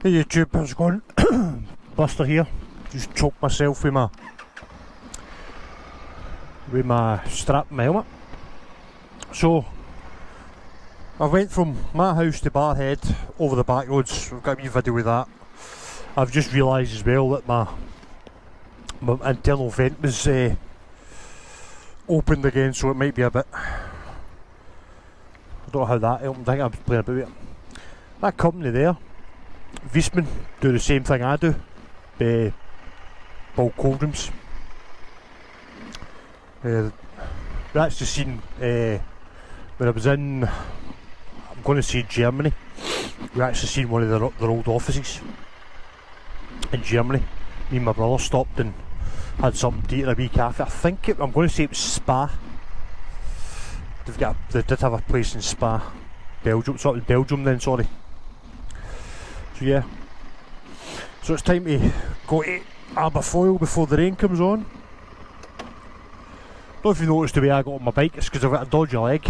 Hey YouTube, how's it going? Buster here. Just choked myself with my strap and my helmet. So I went from my house to Barrhead over the back roads. We've got a wee video with that. I've just realised as well that my internal vent was opened again, so it might be a bit. I don't know how that helped. I think I was playing about it. That company there, Viessmann, do the same thing I do. Bulk cold rooms. We actually seen when I was in, I'm going to say Germany. We actually seen one of their old offices in Germany. Me and my brother stopped and had something to eat in a wee cafe. I'm going to say it was Spa. They did have a place in Spa, Belgium. Sort of Belgium then, sorry. So yeah. So it's time to go to Aberfoyle before the rain comes on. Don't know if you noticed the way I got on my bike, it's because I've got a dodgy leg.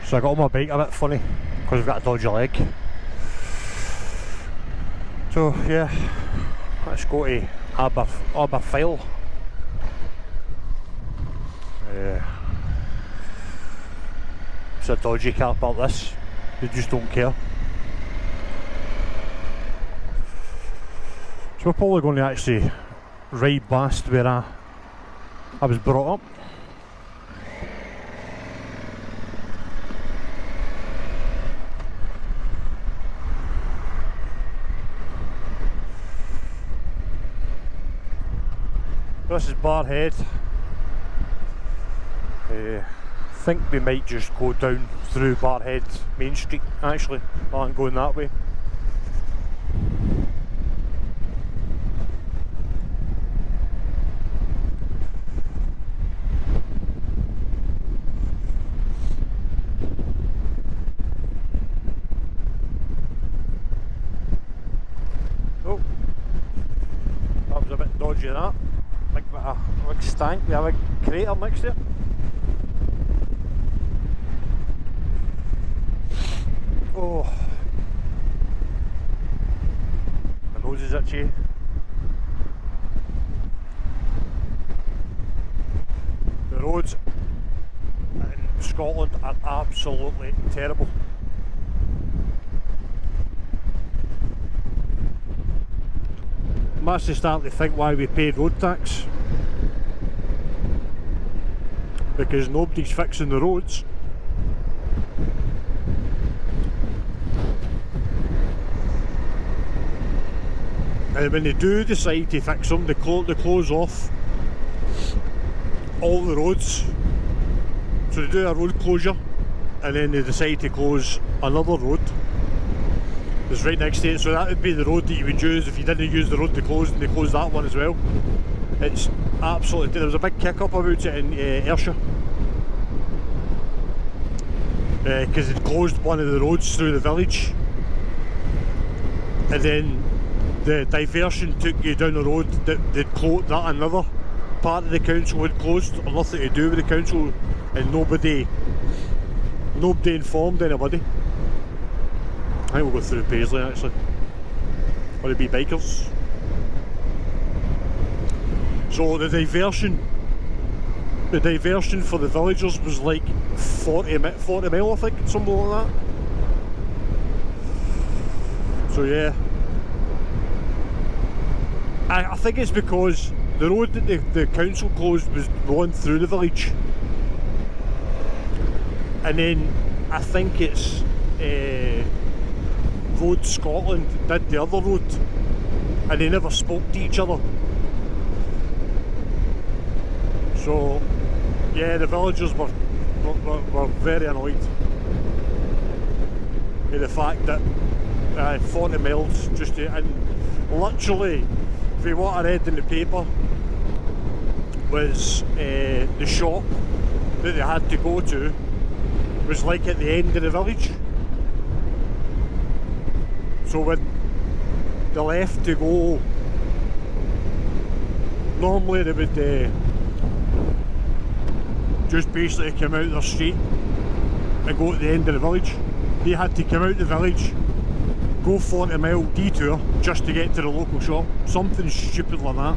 So I got on my bike a bit funny because I've got a dodgy leg. So yeah, let's go to Aberfoyle. It's a dodgy car park this, they just don't care. So we're probably going to actually ride past where I was brought up. This is Barrhead. I think we might just go down through Barrhead Main Street actually, rather than going that way. Oh, that was a bit dodgy that. Big stank with a big crater next to it. Oh, my nose is itchy. The roads in Scotland are absolutely terrible. I'm actually starting to think why we pay road tax. Because nobody's fixing the roads. And when they do decide to fix them, they close off all the roads. So they do a road closure and then they decide to close another road that's right next to it. So that would be the road that you would use if you didn't use the road they closed, and they closed that one as well. It's absolutely, there was a big kick up about it in Ayrshire. Because they'd closed one of the roads through the village. And then the diversion took you down the road that another part of the council had closed, or nothing to do with the council, and nobody informed anybody. I think we'll go through Paisley actually. Or it'd be bikers. So the diversion for the villagers was like 40 mile, I think, something like that. So yeah. I think it's because the road that the council closed was the one through the village, and then I think it's Road Scotland did the other road, and they never spoke to each other. So yeah, the villagers were very annoyed with the fact that 40 miles just to, and literally, from what I read in the paper, was the shop that they had to go to was like at the end of the village. So when they left to go, normally they would just basically come out their street and go to the end of the village. They had to come out the village, go 40-mile detour just to get to the local shop. Something stupid like that.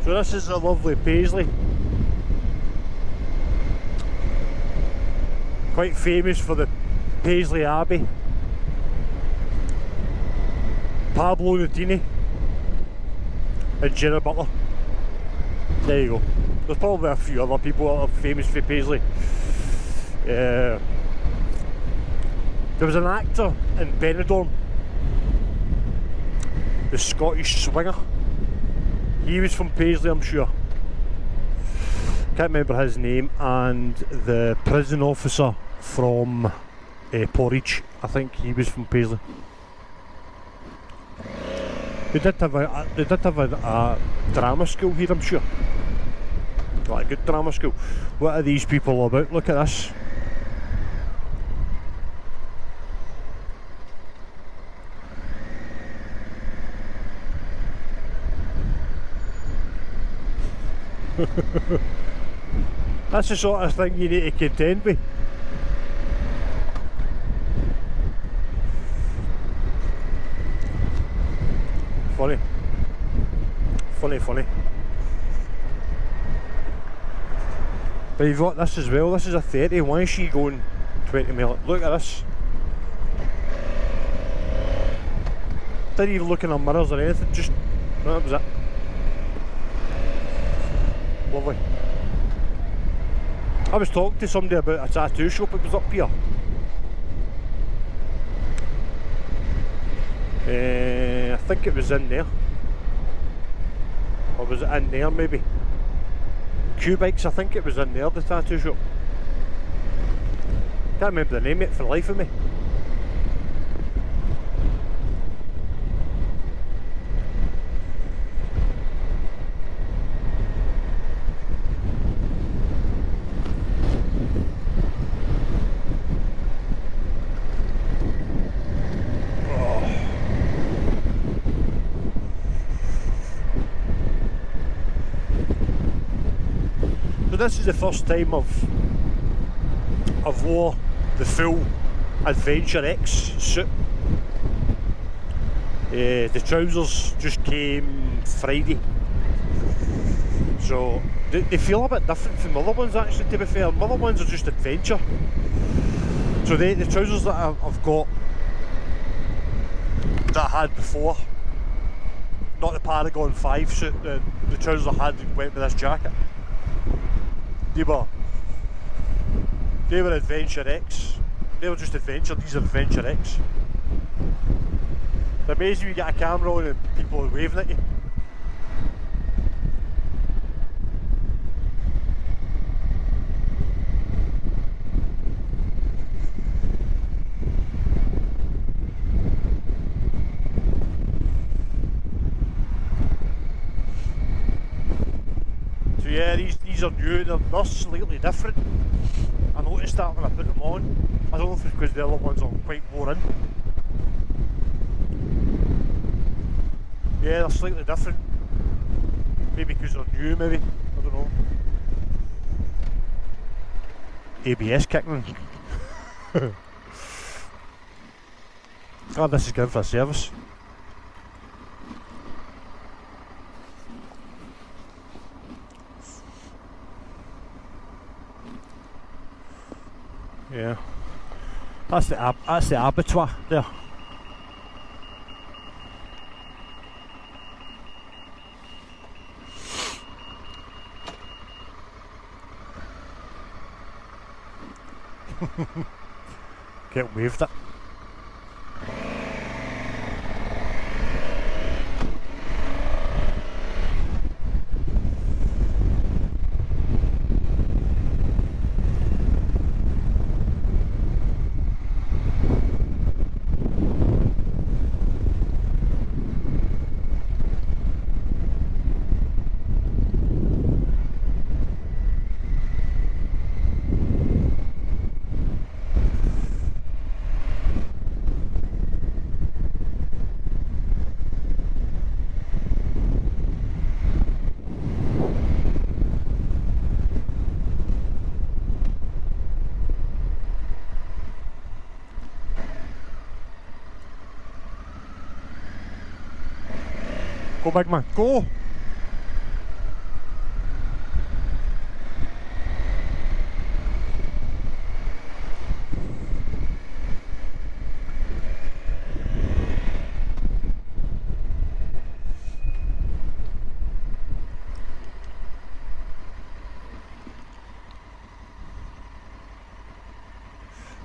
So this is the lovely Paisley. Quite famous for the Paisley Abbey. Pablo Nutini and Gerard Butler. There you go. There's probably a few other people that are famous for Paisley. There was an actor in Benidorm, the Scottish Swinger. He was from Paisley, I'm sure. Can't remember his name. And the prison officer from Porridge, I think he was from Paisley. They did have a drama school here, I'm sure. Like a good drama school. What are these people about? Look at this. That's the sort of thing you need to contend with. Funny. Funny. But you've got this as well. This is a 30. Why is she going 20 mile? Look at this. Didn't even look in her mirrors or anything. Just, no, that was it. Lovely. I was talking to somebody about a tattoo shop. It was up here. I think it was in there. Or was it in there maybe? Q-Bikes, I think it was in there, the tattoo shop. Can't remember the name of it for the life of me. This is the first time I've wore the full Adventure X suit. The trousers just came Friday, so they feel a bit different from other ones actually, to be fair. Other ones are just adventure. So the trousers that I've got, that I had before, not the Paragon 5 suit, the trousers I had went with this jacket. They were Adventure X. They were just Adventure. These are Adventure X. It's amazing you get a camera on and people are waving at you. So yeah, these are new. They're slightly different. I noticed that when I put them on. I don't know if it's because the other ones are quite wore in. Yeah, they're slightly different. Maybe because they're new, maybe. I don't know. ABS kicking. God, this is good for a service. Yeah. That's the abattoir there. Get waved it. Go, big man, go!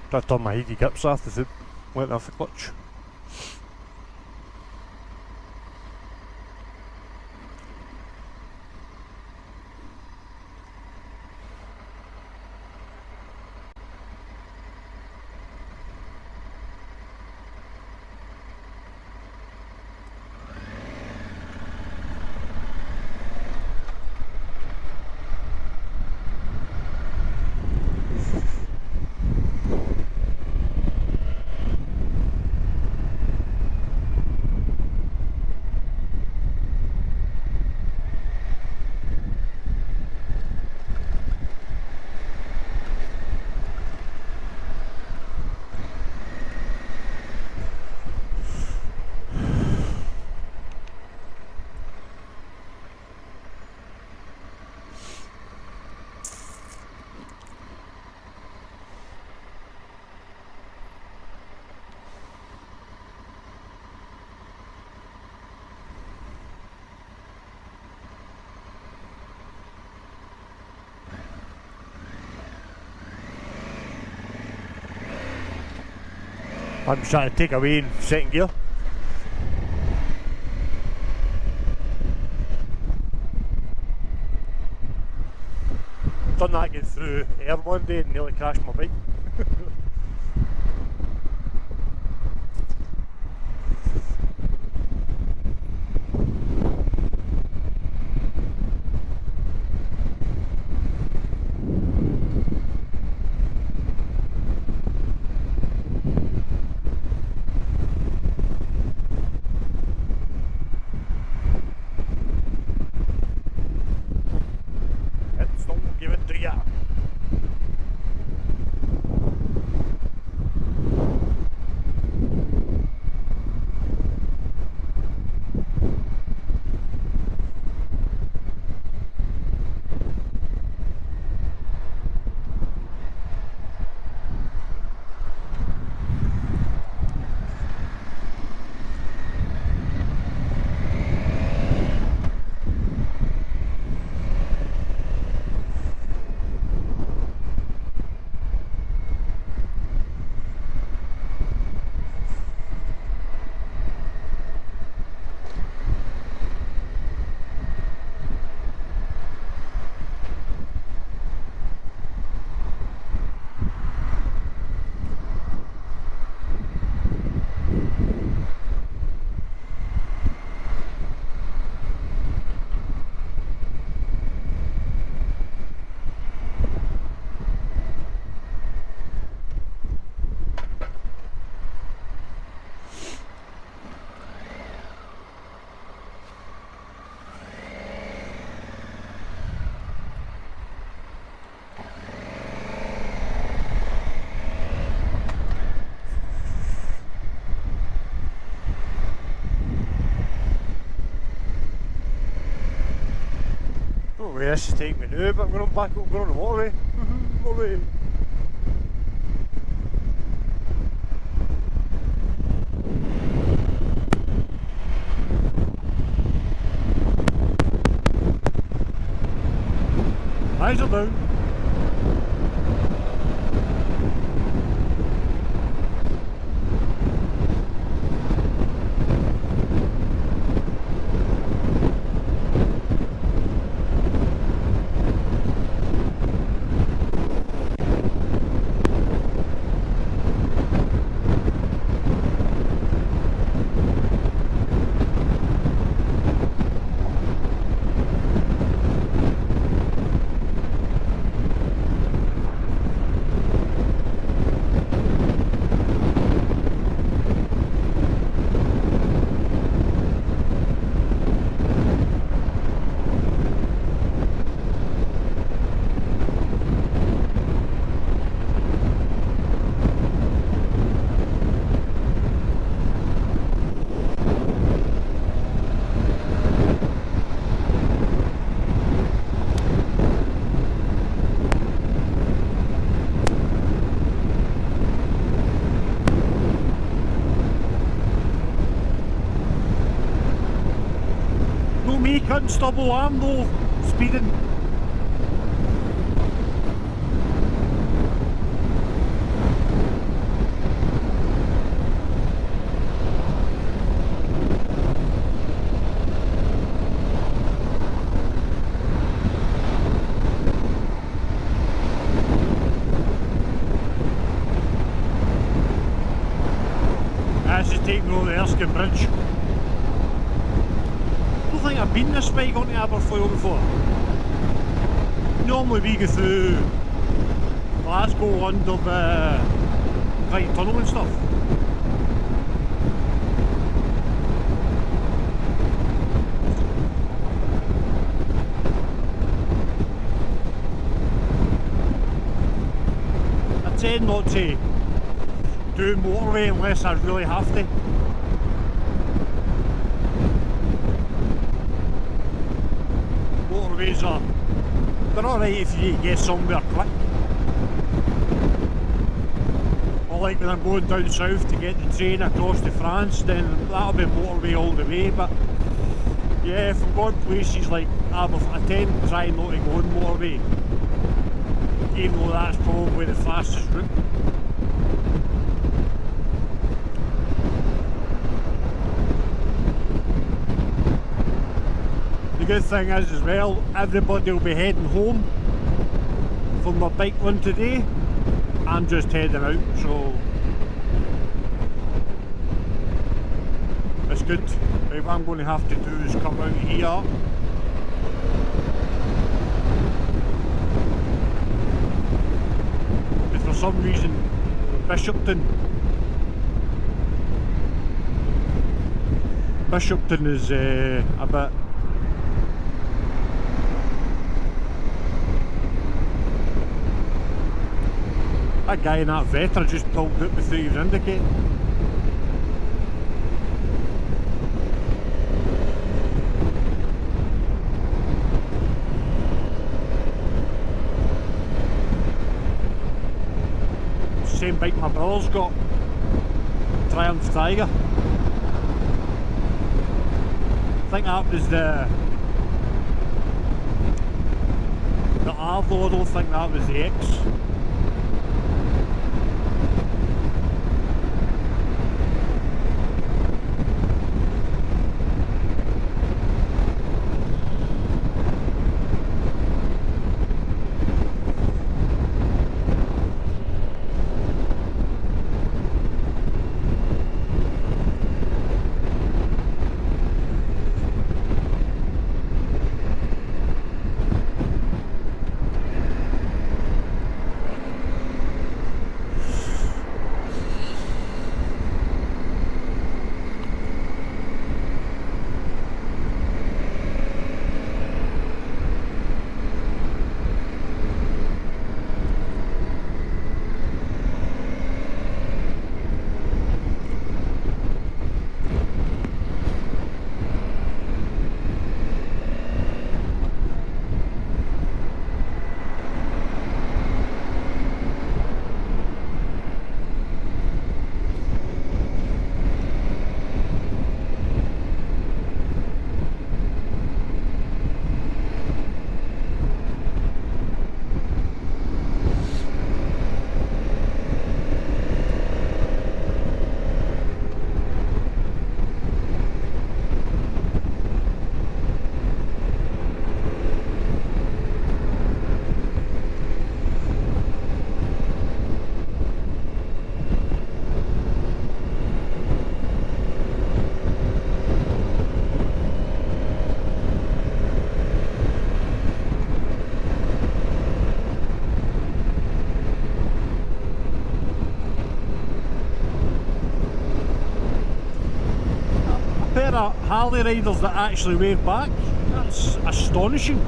Tried to turn my heady grips off as it went off the clutch. I'm trying to take away in second gear. Done that getting through air one day and nearly crashed my bike. Give it to ya. This is taking me now, but I'm going back up, going on the motorway. Motorway. Eyes are down. Me cutting stubble, I'm no speeding. This is taking over the Erskine Bridge. I don't think I've been this way going to Aberfoyle before. Normally we go through Glasgow under the right tunnel and stuff. I tend not to do motorway unless I really have to. Motorways they're alright if you get somewhere quick. Or like when I'm going down south to get the train across to France, then that'll be motorway all the way. But yeah, if I'm going places like Aberfoyle, I tend to try not to go on motorway, even though that's probably the fastest route. The good thing is as well, everybody will be heading home from their bike run today. I'm just heading out, so it's good. What I'm going to have to do is come out here because for some reason Bishopton is a bit. That guy in that Vectra just pulled out without even indicating. Same bike my brother's got, Triumph Tiger. I think that was the R though, I don't think that was the X. of Harley riders that actually wave back. That's astonishing.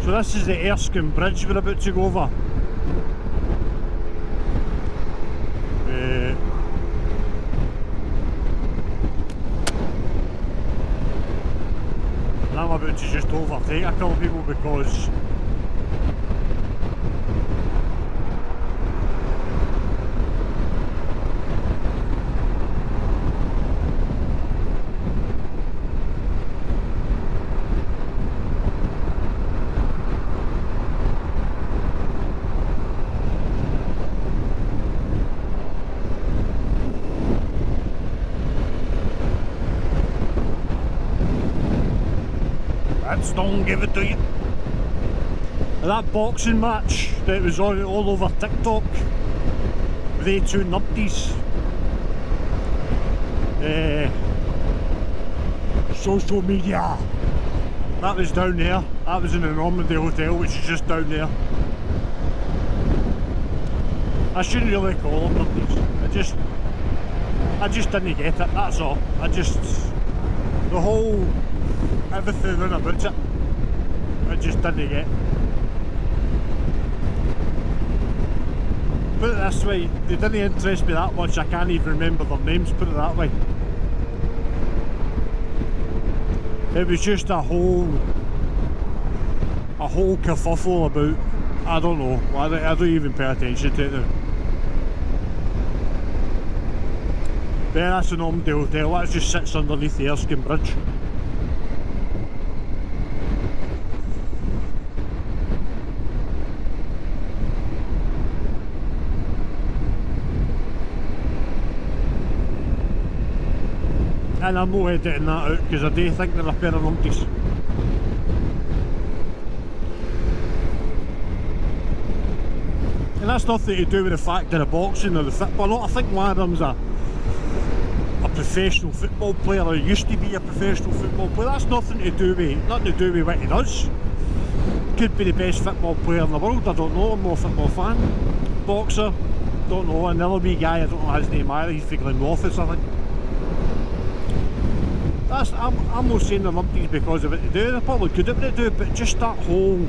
So this is the Erskine Bridge we're about to go over. And I'm about to just overtake a couple of people because don't give it to you. That boxing match that was on all over TikTok, they two numpties, social media, that was down there. That was in the Normandy Hotel, which is just down there. I shouldn't really call them numpties. I just didn't get it, that's all. The whole everything in about it, I just didn't get. Put it this way, they didn't interest me that much, I can't even remember their names, put it that way. It was just a whole kerfuffle about, I don't know, I don't even pay attention to it now. Yeah, that's the Normandy Hotel, that just sits underneath the Erskine Bridge. And I'm not editing that out because I do think they're a pair of numpties. And that's nothing to do with the fact of the boxing or the football. I think one of them's a professional football player, or used to be a professional football player. That's nothing to do with what he does. Could be the best football player in the world, I don't know, I'm not a football fan. Boxer, don't know. Another wee guy, I don't know his name either, he's from Glasgow, I think. I'm not saying they're numpties because of it to do, they're probably good at what they do, but just that whole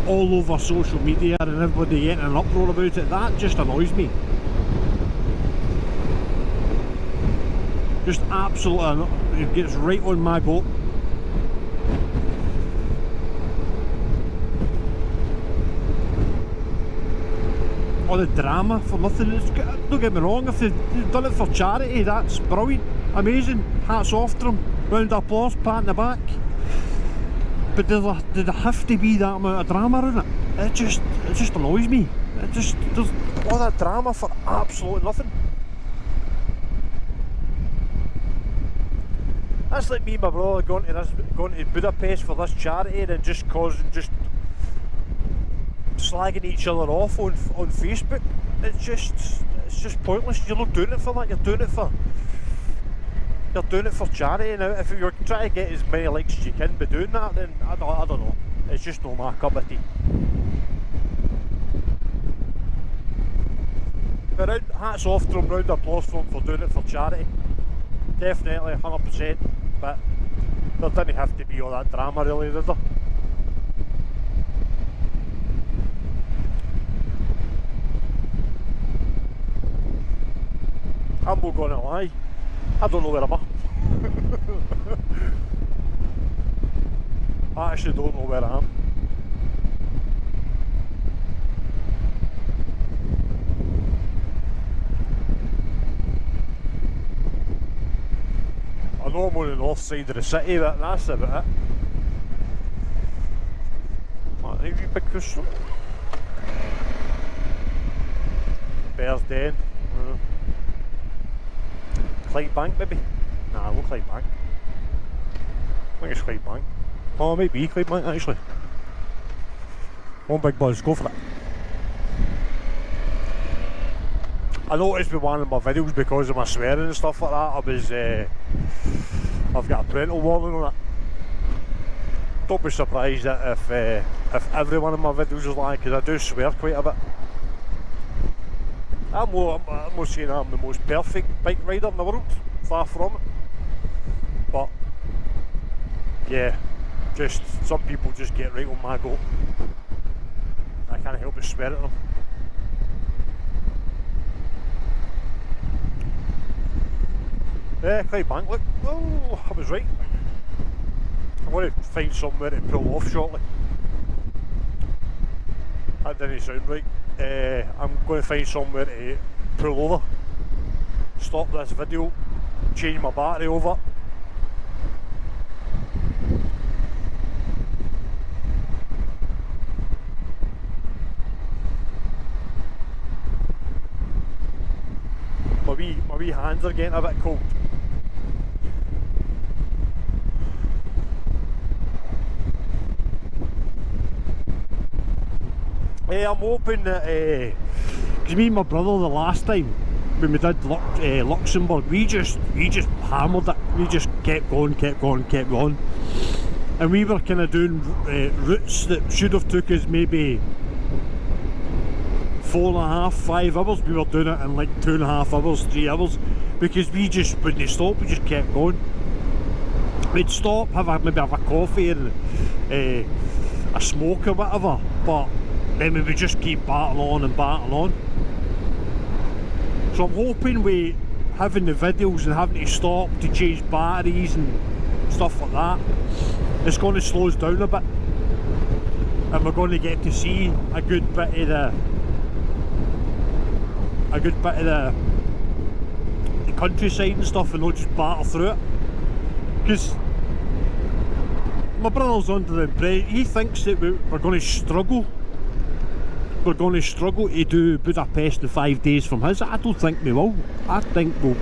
all over social media and everybody getting an uproar about it, that just annoys me. Just absolutely, it gets right on my boat. All the drama for nothing. Don't get me wrong, if they've done it for charity, that's brilliant, amazing, hats off to them, round of applause, pat in the back. But did there have to be that amount of drama in it? It just annoys me. There's all that drama for absolutely nothing. That's like me and my brother going to Budapest for this charity and then just slagging each other off on Facebook. It's just pointless. You're not doing it for that. You're doing it for charity. Now, if you're trying to get as many likes as you can by doing that, then I don't know. It's just not my cup of tea. But hats off to them, round of applause for them for doing it for charity. Definitely, 100%. But there didn't have to be all that drama, really, did there? I'm not going to lie, I don't know where I'm at. I actually don't know where I am. I know I'm on the north side of the city, but that's about it. What, a wee big cushion? Bears Den. Clydebank maybe? Nah, not Clydebank. I think it's Clydebank. Oh, it might be Clydebank actually. One big buzz, go for it. I noticed with one of my videos, because of my swearing and stuff like that, I've got a parental warning on it. don't be surprised that if every one of my videos is like, because I do swear quite a bit. I'm not saying I'm the most perfect bike rider in the world, far from it. But yeah, just some people just get right on my goat. I can't help but swear at them. Yeah, quite bank, look. Oh, I was right. I'm going to find somewhere to pull off shortly. That didn't sound right. I'm going to find somewhere to pull over, stop this video, change my battery over. My wee hands are getting a bit cold. I'm hoping that, because me and my brother the last time when we did Luxembourg, we just hammered it. We just kept going, and we were kind of doing routes that should have took us maybe 4.5, 5 hours. We were doing it in like 2.5 hours, 3 hours, because we just wouldn't stop. We just kept going. We'd stop, maybe have a coffee and a smoke or whatever, but then we would just keep battling on. So I'm hoping with having the videos and having to stop to change batteries and stuff like that, it's going to slow us down a bit, and we're going to get to see a good bit of the countryside and stuff, and not just battle through it. Because my brother's under the impression, he thinks that we're going to struggle. We're going to struggle to do Budapest in 5 days from his. I don't think we will. I think we'll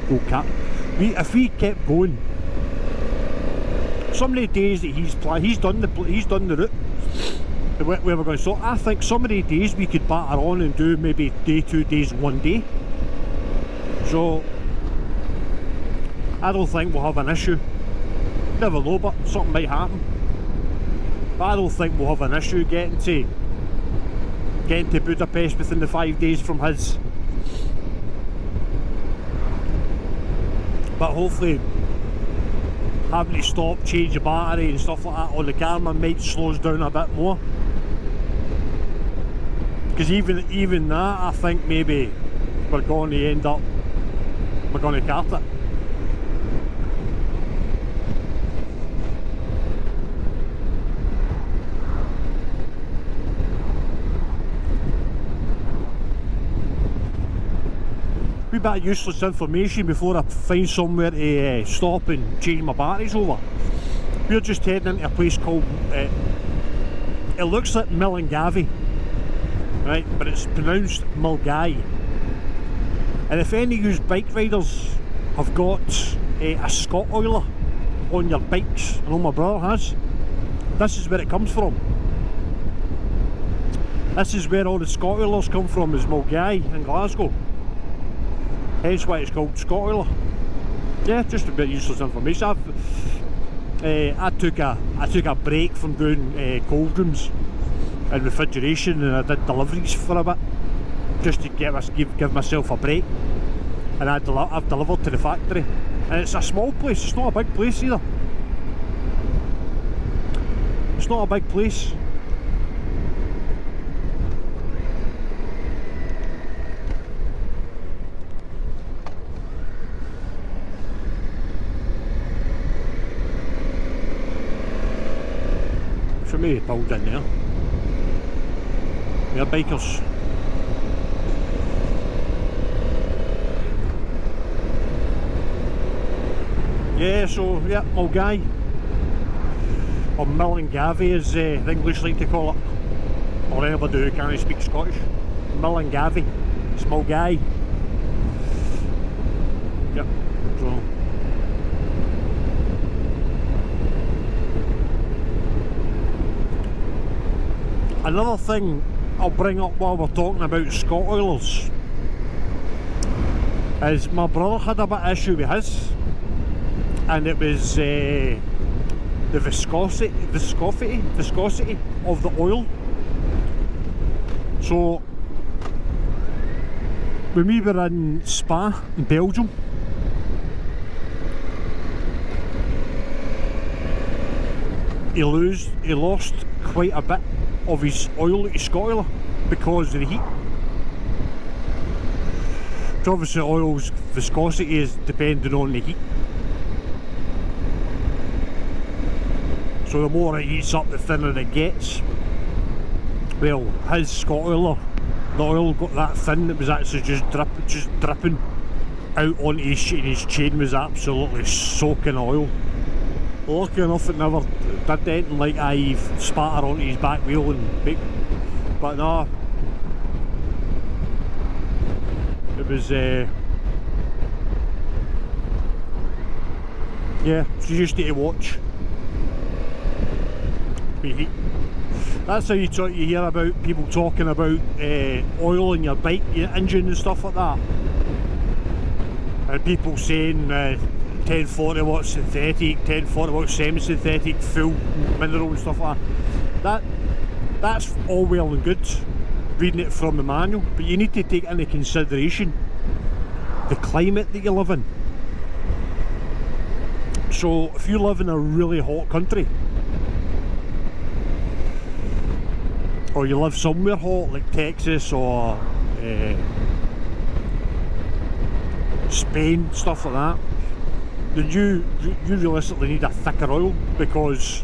if we kept going. Some of the days that he's done the route where we're going. So I think some of the days we could batter on and do maybe day, 2 days, 1 day. So I don't think we'll have an issue. Never know, but something might happen. But I don't think we'll have an issue getting to Budapest within the 5 days from his. But hopefully having to stop, change the battery and stuff like that on the camera might slow us down a bit more. Because even that, I think maybe we're going to cart it. Wee bit of useless information before I find somewhere to stop and change my batteries over. We're just heading into a place called, it looks like Milngavie, right, but it's pronounced Milgai. And if any of you bike riders have got a Scott oiler on your bikes, I know my brother has, this is where it comes from. This is where all the Scott oilers come from, is Milgai in Glasgow. Hence why it's called Scott oiler. Yeah, just a bit of useless information. I took a break from doing cold rooms and refrigeration, and I did deliveries for a bit, just to give myself a break. And I've delivered to the factory, and it's a small place. It's not a big place either. It's not a big place. So maybe pulled in there. They're bikers. Yeah, so yeah, Milgai, or Milngavie as the English like to call it, or anybody who can't speak Scottish. Milngavie, it's Milgai. Yep, so. Another thing I'll bring up while we're talking about Scott oilers is my brother had a bit of issue with his, and it was the viscosity of the oil. So when we were in Spa in Belgium, he lost quite a bit of his oil, his Scott oiler, because of the heat. So obviously oil's viscosity is depending on the heat. So the more it heats up, the thinner it gets. Well, his Scott oiler, the oil got that thin, it was actually just dripping out onto his chain. His chain was absolutely soaking oil. Lucky enough it never did anything like I've spatter onto his back wheel and bake. But no, it was yeah, so you just need to watch with heat. That's how you hear about people talking about oil in your bike, your engine and stuff like that, and people saying 1040 watts synthetic, 1040 watts semi-synthetic, full mineral and stuff like that. That's all well and good, reading it from the manual, but you need to take into consideration the climate that you live in. So if you live in a really hot country, or you live somewhere hot like Texas or Spain, stuff like that, then you realistically need a thicker oil, because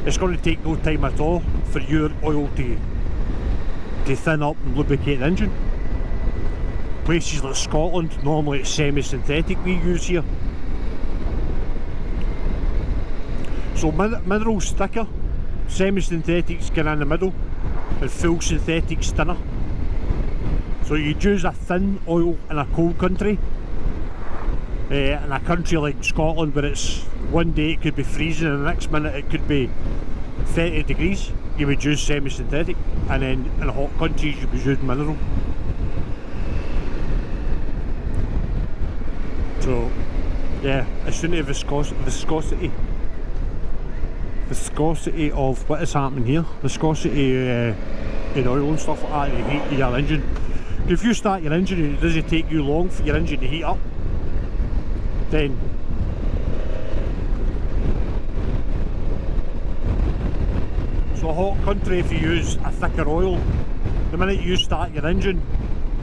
it's going to take no time at all for your oil to thin up and lubricate the engine. Places like Scotland, normally it's semi-synthetic we use here. So mineral's thicker, semi-synthetic's kind of in the middle, and full synthetic's thinner. So you'd use a thin oil in a cold country. In a country like Scotland, where it's one day it could be freezing and the next minute it could be 30 degrees, you would use semi-synthetic, and then in hot countries you would use mineral. So yeah, it's down to viscosity of what is happening here, viscosity in oil and stuff like that, and the heat of your engine. If you start your engine and it doesn't take you long for your engine to heat up, then so a hot country, if you use a thicker oil, the minute you start your engine,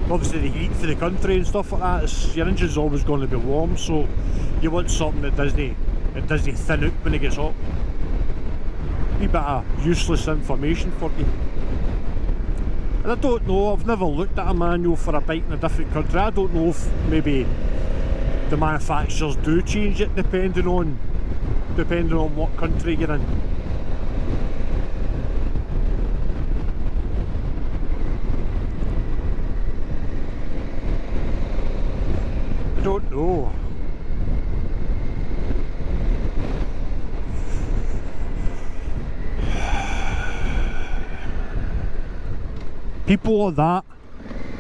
obviously the heat for the country and stuff like that, your engine's always going to be warm, so you want something that doesn't thin out when it gets hot. A wee bit of useless information for you. And I don't know, I've never looked at a manual for a bike in a different country. I don't know if maybe the manufacturers do change it depending on what country you're in. I don't know. People like that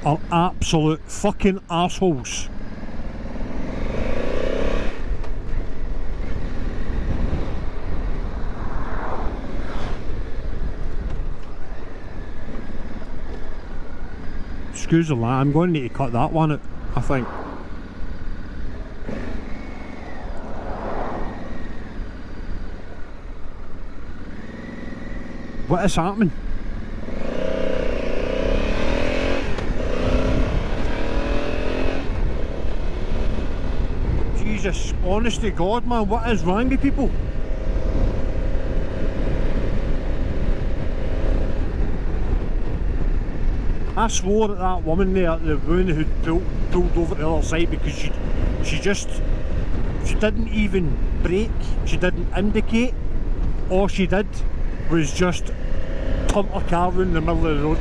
are absolute fucking assholes. Excuse the line, I'm going to need to cut that one out, I think. What is happening? Jesus, honest to God, man, what is wrong with people? I swore at that woman there, the woman who pulled over to the other side, because she didn't even brake, she didn't indicate. All she did was just turn her car around the middle of the road.